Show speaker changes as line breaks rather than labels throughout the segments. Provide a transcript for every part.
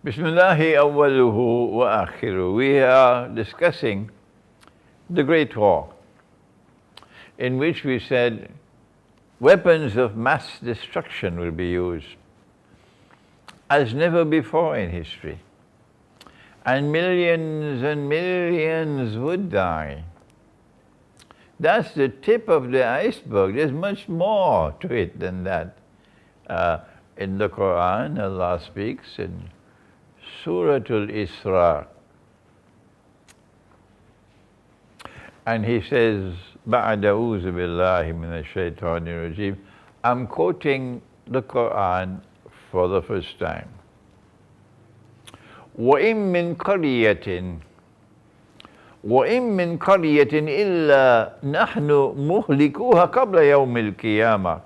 Bismillahi awwaluhu wa akhiru. We are discussing the Great War, in which we said weapons of mass destruction will be used as never before in history. And millions would die. That's the tip of the iceberg. There's much more to it than that. In the Quran, Allah speaks in Surah Al-Isra, and He says, بَعْدَ أَعُوذُ بِاللَّهِ مِنَ الشَّيْطَانِ الرَّجِيمِ. I'm quoting the Quran for the first time. وَإِن مِّن قَرْيَةٍ إِلَّا نَحْنُ مُهْلِكُوهَا قَبْلَ يَوْمِ الْقِيَامَةِ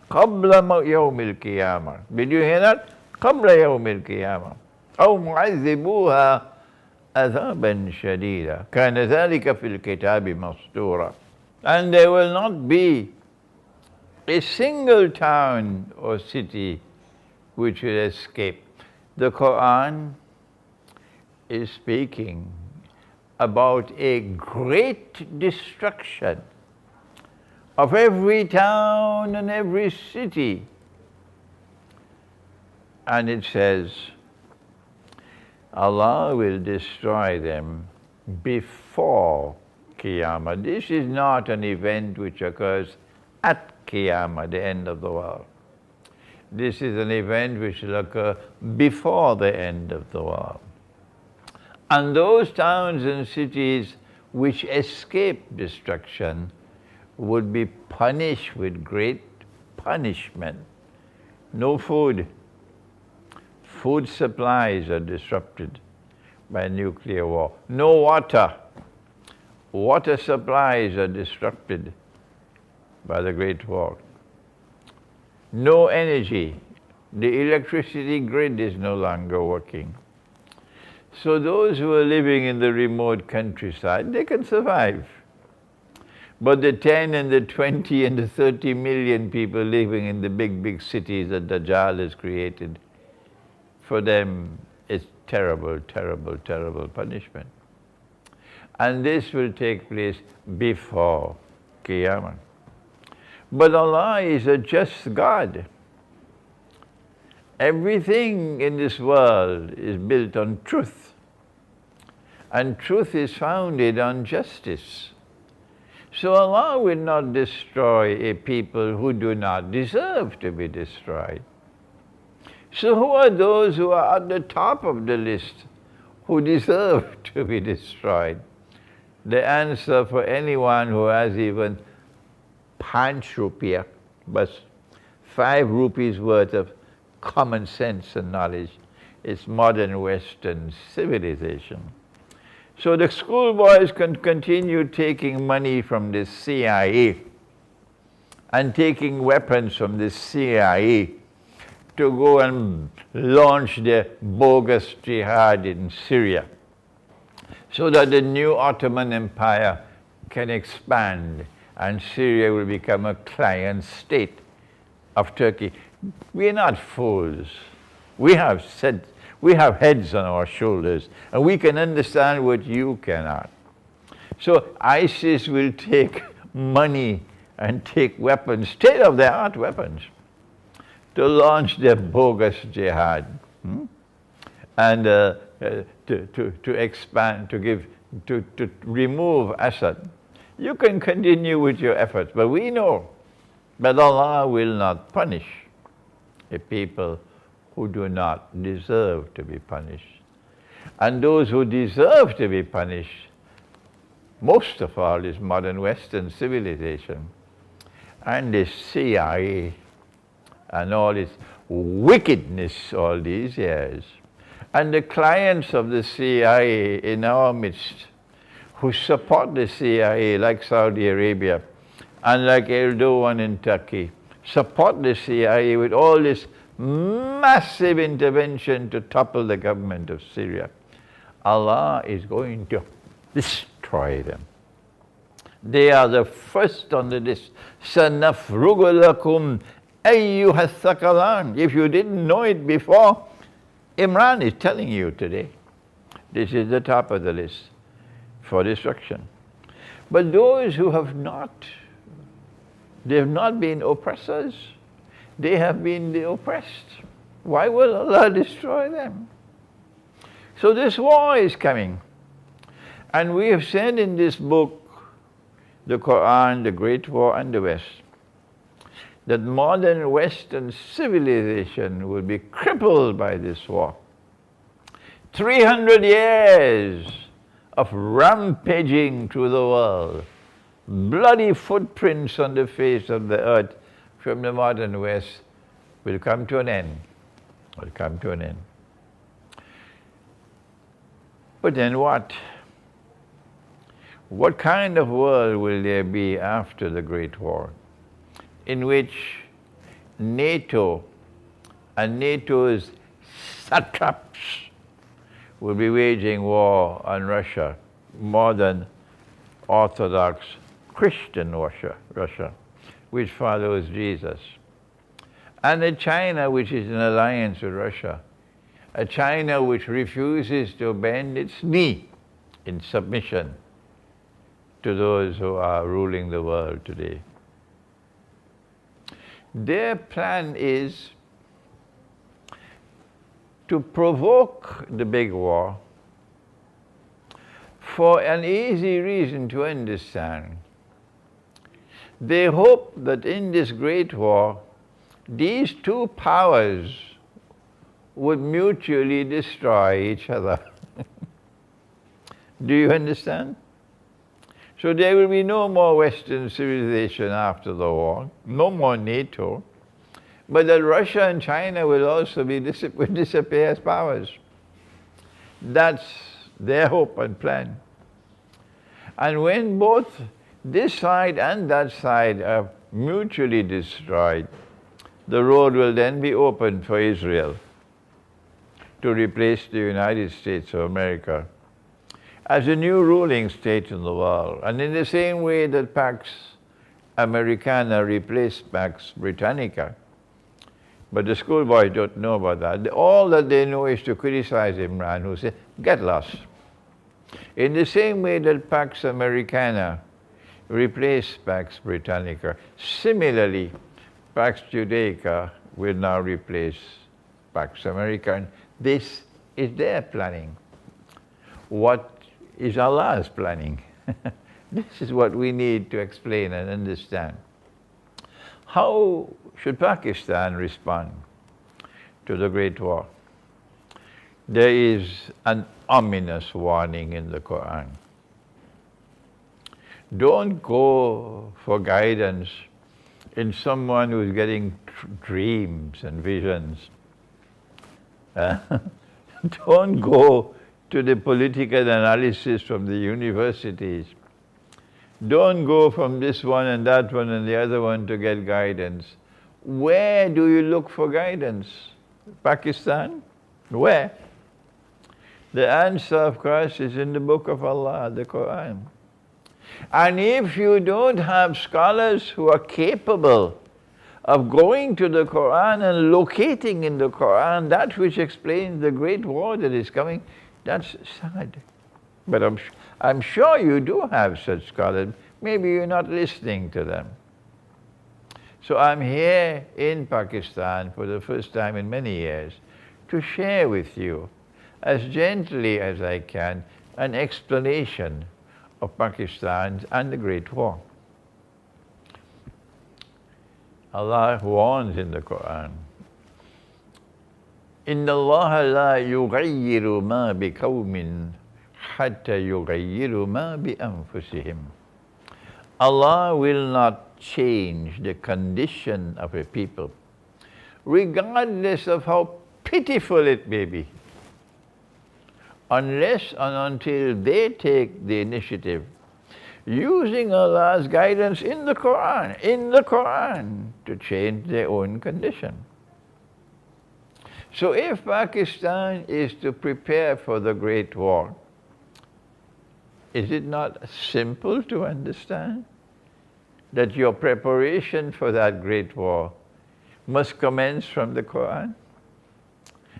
قبل يوم القيامة. Did you hear that? قبل يوم القيامة أو معذبوها عذابا شديدا كان ذلك في الكتاب مسطورا. And there will not be a single town or city which will escape. The Quran is speaking about a great destruction of every town and every city. And it says, Allah will destroy them before Qiyamah. This is not an event which occurs at Qiyamah, the end of the world. This is an event which will occur before the end of the world. And those towns and cities which escape destruction would be punished with great punishment. No food. Food supplies are disrupted by nuclear war. No water. Water supplies are disrupted by the Great War. No energy. The electricity grid is no longer working. So those who are living in the remote countryside, they can survive. But the 10 and the 20 and the 30 million people living in the big cities that Dajjal has created, for them it's terrible, terrible, terrible punishment. And this will take place before Qiyamah. But Allah is a just God. Everything in this world is built on truth. And truth is founded on justice. So Allah will not destroy a people who do not deserve to be destroyed. So who are those who are at the top of the list who deserve to be destroyed? The answer for anyone who has even 5 rupiah, but 5 rupees worth of common sense and knowledge, is modern Western civilization. So the schoolboys can continue taking money from the CIA and taking weapons from the CIA to go and launch their bogus jihad in Syria, so that the new Ottoman Empire can expand and Syria will become a client state of Turkey. We're not fools. We have heads on our shoulders, and we can understand what you cannot. So ISIS will take money and take weapons, state-of-the-art weapons, to launch their bogus jihad, and to expand, to remove Assad. You can continue with your efforts, but we know that Allah will not punish a people who do not deserve to be punished. And those who deserve to be punished, most of all, is modern Western civilization and the CIA and all its wickedness all these years. And the clients of the CIA in our midst who support the CIA, like Saudi Arabia and like Erdogan in Turkey, support the CIA with all this massive intervention to topple the government of Syria. Allah is going to destroy them. They are the first on the list. سَنَفْرُغُ لَكُمْ أَيُّهَا الثَّقَلَانِ. If you didn't know it before, Imran is telling you today, this is the top of the list for destruction. But those who have not, they have not been oppressors, they have been the oppressed. Why will Allah destroy them? So this war is coming. And we have said in this book, the Quran, the Great War and the West, that modern Western civilization will be crippled by this war. 300 years of rampaging through the world, bloody footprints on the face of the earth from the modern West will come to an end. Will come to an end. But then what? What kind of world will there be after the Great War, in which NATO and NATO's satraps will be waging war on Russia, modern Orthodox Christian Russia, which follows Jesus, and a China which is in alliance with Russia, a China which refuses to bend its knee in submission to those who are ruling the world today. Their plan is to provoke the big war for an easy reason to understand. They hope that in this great war, these two powers would mutually destroy each other. Do you understand? So there will be no more Western civilization after the war, no more NATO, but that Russia and China will also will disappear as powers. That's their hope and plan. And when both this side and that side are mutually destroyed, the road will then be opened for Israel to replace the United States of America as a new ruling state in the world. And in the same way that Pax Americana replaced Pax Britannica, but the schoolboys don't know about that. All that they know is to criticize Imran Hosein, get lost. In the same way that Pax Americana replaced Pax Britannica, similarly, Pax Judaica will now replace Pax Americana. This is their planning. What is Allah's planning? This is what we need to explain and understand. How should Pakistan respond to the Great War? There is an ominous warning in the Quran. Don't go for guidance in someone who's getting dreams and visions. Don't go to the political analysis from the universities. Don't go from this one and that one and the other one to get guidance. Where do you look for guidance? Pakistan? Where? The answer, of course, is in the Book of Allah, the Quran. And if you don't have scholars who are capable of going to the Quran and locating in the Quran that which explains the great war that is coming, that's sad. But I'm sure you do have such scholars. Maybe you're not listening to them. So I'm here in Pakistan for the first time in many years to share with you, as gently as I can, an explanation of Pakistan and the Great War. Allah warns in the Quran, إِنَّ اللَّهَ لَا يُغَيِّرُ مَا بِقَوْمٍ حَتَّى يُغَيِّرُ مَا بِأَنفُسِهِمْ. Allah will not change the condition of a people, regardless of how pitiful it may be, unless and until they take the initiative, using Allah's guidance in the Quran, to change their own condition. So if Pakistan is to prepare for the Great War, is it not simple to understand that your preparation for that Great War must commence from the Quran?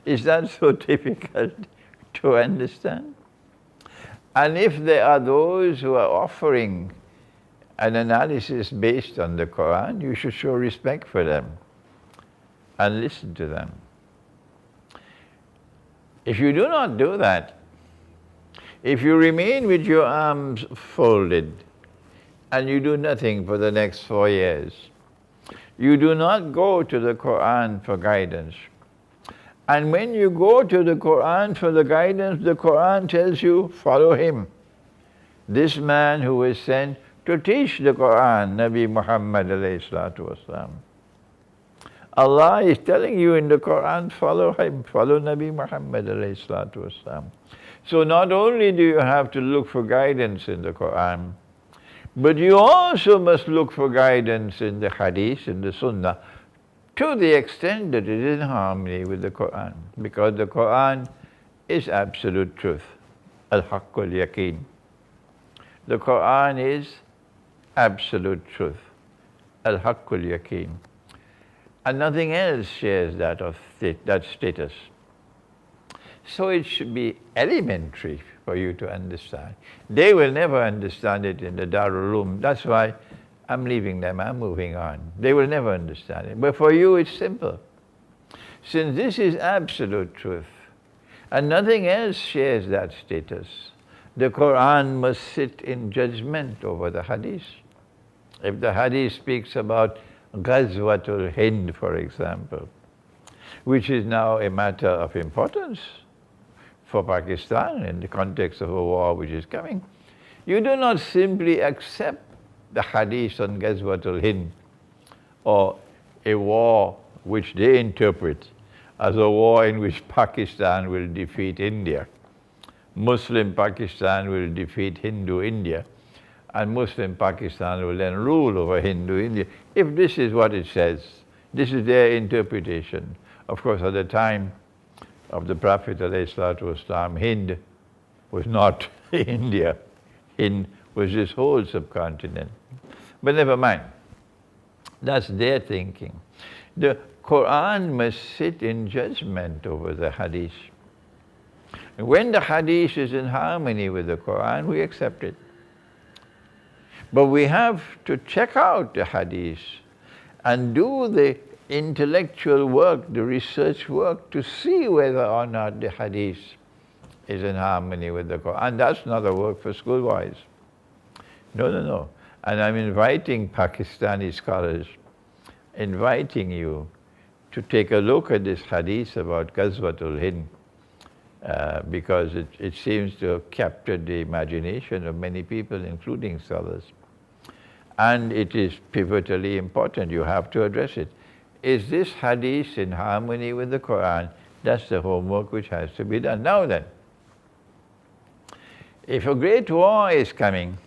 Is that so difficult to understand? And if there are those who are offering an analysis based on the Quran, you should show respect for them and listen to them. If you do not do that, if you remain with your arms folded and you do nothing for the next 4 years, you do not go to the Quran for guidance. And when you go to the Quran for the guidance, the Quran tells you, follow him. This man who was sent to teach the Quran, Nabi Muhammad alayhi salatu wasalam. Allah is telling you in the Quran, follow him, follow Nabi Muhammad alayhi salatu wasalam. So not only do you have to look for guidance in the Quran, but you also must look for guidance in the Hadith, in the Sunnah, to the extent that it is in harmony with the Quran. Because the Quran is absolute truth, al-haqqul yaqeen. The Quran is absolute truth, al-haqqul yaqeen. And nothing else shares that status. So it should be elementary for you to understand. They will never understand it in the Darul Uloom. That's why I'm leaving them, I'm moving on. They will never understand it. But for you it's simple. Since this is absolute truth, and nothing else shares that status, the Quran must sit in judgment over the Hadith. If the Hadith speaks about Ghazwatul Hind, for example, which is now a matter of importance for Pakistan in the context of a war which is coming, you do not simply accept the Hadith on Ghazwatul Hind, or a war which they interpret as a war in which Pakistan will defeat India. Muslim Pakistan will defeat Hindu India, and Muslim Pakistan will then rule over Hindu India. If this is what it says, this is their interpretation. Of course, at the time of the Prophet ﷺ, Hind was not India. Hind was this whole subcontinent. But never mind. That's their thinking. The Quran must sit in judgment over the Hadith. And when the Hadith is in harmony with the Quran, we accept it. But we have to check out the Hadith and do the intellectual work, the research work, to see whether or not the Hadith is in harmony with the Quran. That's not a work for schoolboys. No. And I'm inviting Pakistani scholars, inviting you to take a look at this Hadith about Ghazwatul Hind, because it seems to have captured the imagination of many people, including scholars. And it is pivotally important. You have to address it. Is this Hadith in harmony with the Quran? That's the homework which has to be done. Now then, if a great war is coming,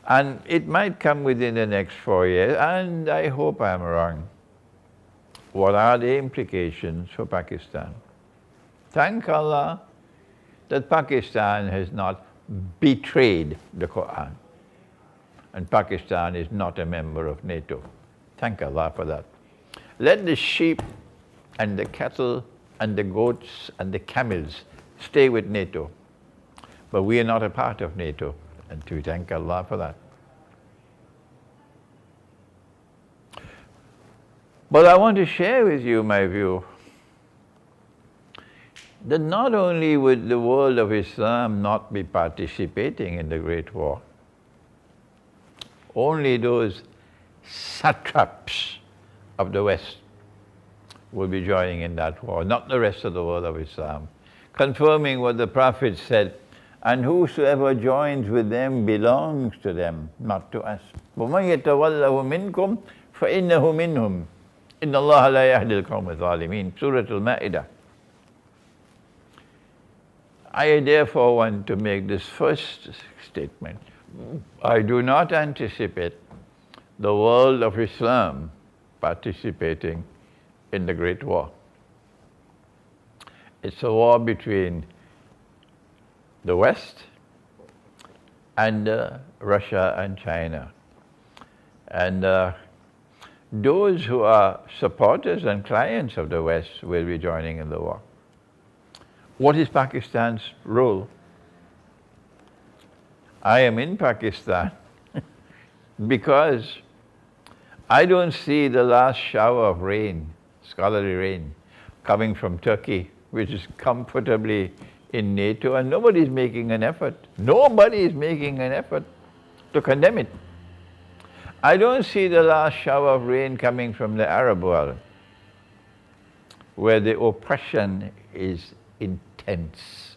and it might come within the next 4 years, and I hope I'm wrong, what are the implications for Pakistan? Thank Allah that Pakistan has not betrayed the Quran, and Pakistan is not a member of NATO. Thank Allah for that. Let the sheep and the cattle and the goats and the camels stay with NATO. But we are not a part of NATO, and we thank Allah for that. But I want to share with you my view that not only would the world of Islam not be participating in the Great War, only those satraps of the West will be joining in that war, not the rest of the world of Islam, confirming what the Prophet said, and whosoever joins with them belongs to them, not to us. وَمَنْ يَتَوَلَّهُ مِنْكُمْ فَإِنَّهُ مِنْهُمْ إِنَّ اللَّهَ لَا يَهْدِي الْقَوْمَ الظَّالِمِينَ. Surah Al-Ma'idah. I therefore want to make this first statement. I do not anticipate the world of Islam participating in the Great War. It's a war between the West and Russia and China. And those who are supporters and clients of the West will be joining in the war. What is Pakistan's role? I am in Pakistan because I don't see the last shower of rain, scholarly rain, coming from Turkey, which is comfortably in NATO, and nobody is making an effort. Nobody is making an effort to condemn it. I don't see the last shower of rain coming from the Arab world, where the oppression is intense.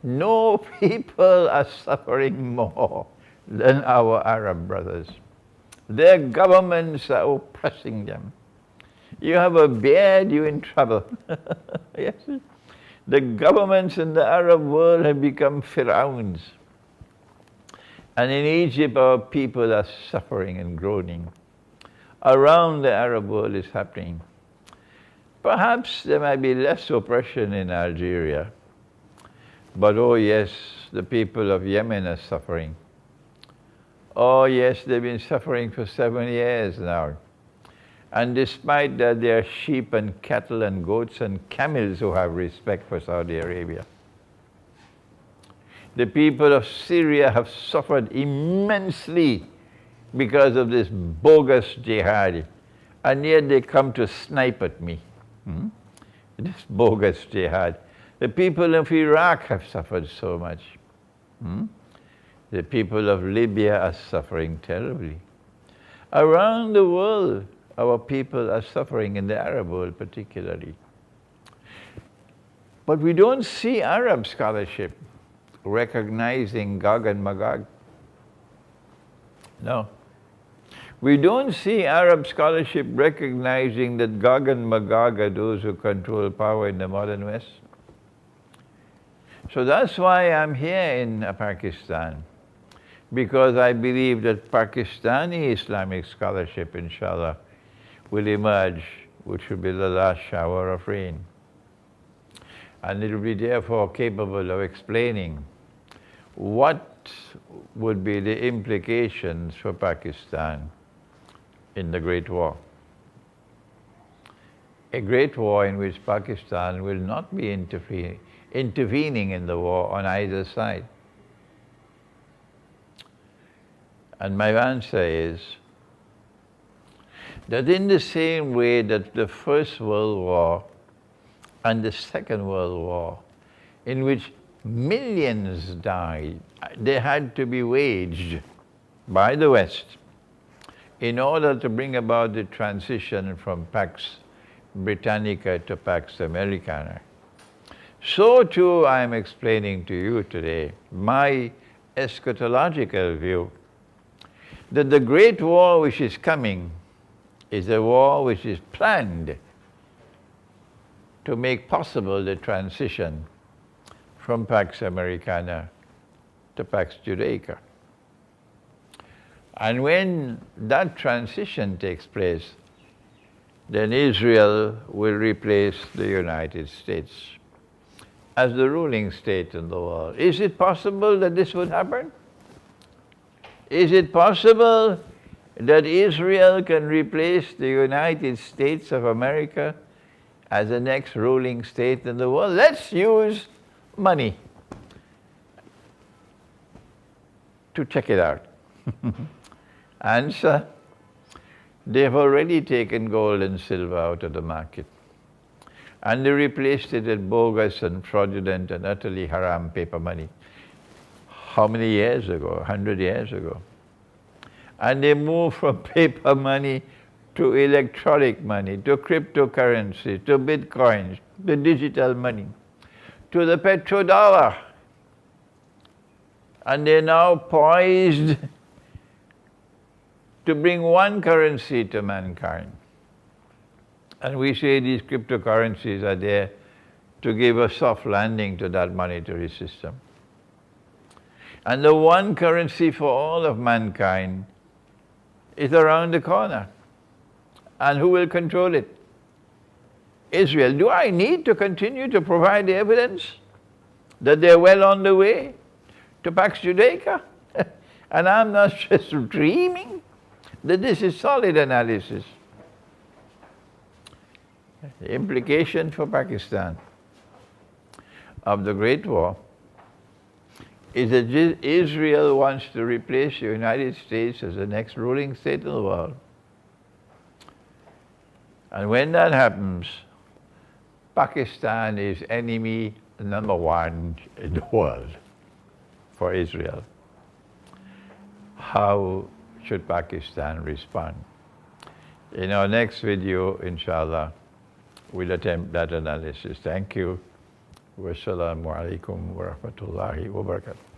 No people are suffering more than our Arab brothers. Their governments are oppressing them. You have a beard, you're in trouble. Yes. The governments in the Arab world have become pharaohs. And in Egypt, our people are suffering and groaning. Around the Arab world is happening. Perhaps there might be less oppression in Algeria. But oh yes, the people of Yemen are suffering. Oh yes, they've been suffering for 7 years now. And despite that, there are sheep and cattle and goats and camels who have respect for Saudi Arabia. The people of Syria have suffered immensely because of this bogus jihad, and yet they come to snipe at me. This bogus jihad. The people of Iraq have suffered so much. The people of Libya are suffering terribly. Around the world, our people are suffering, in the Arab world particularly. But we don't see Arab scholarship recognizing Gog and Magog. No. We don't see Arab scholarship recognizing that Gog and Magog are those who control power in the modern West. So that's why I'm here in Pakistan, because I believe that Pakistani Islamic scholarship, inshallah, will emerge, which will be the last shower of rain. And it will be therefore capable of explaining what would be the implications for Pakistan in the Great War. A great war in which Pakistan will not be intervening in the war on either side. And my answer is that in the same way that the First World War and the Second World War, in which millions died, they had to be waged by the West in order to bring about the transition from Pax Britannica to Pax Americana. So too I am explaining to you today my eschatological view that the great war which is coming is a war which is planned to make possible the transition from Pax Americana to Pax Judaica. And when that transition takes place, then Israel will replace the United States as the ruling state in the world. Is it possible that this would happen? Is it possible that Israel can replace the United States of America as the next ruling state in the world? Let's use money to check it out. Answer: they've already taken gold and silver out of the market, and they replaced it with bogus and fraudulent and utterly haram paper money. How many years ago? 100 years ago. And they moved from paper money to electronic money, to cryptocurrency, to bitcoins, to digital money, to the petrodollar. And they're now poised to bring one currency to mankind. And we say these cryptocurrencies are there to give a soft landing to that monetary system. And the one currency for all of mankind is around the corner. And who will control it? Israel. Do I need to continue to provide the evidence that they're well on the way to Pax Judaica? And I'm not just dreaming that this is solid analysis. The implication for Pakistan of the Great War is that Israel wants to replace the United States as the next ruling state in the world. And when that happens, Pakistan is enemy number one in the world for Israel. How should Pakistan respond? In our next video, inshallah, we'll attempt that analysis. Thank you. Wassalamu alaikum wa rahmatullahi wa barakatuh.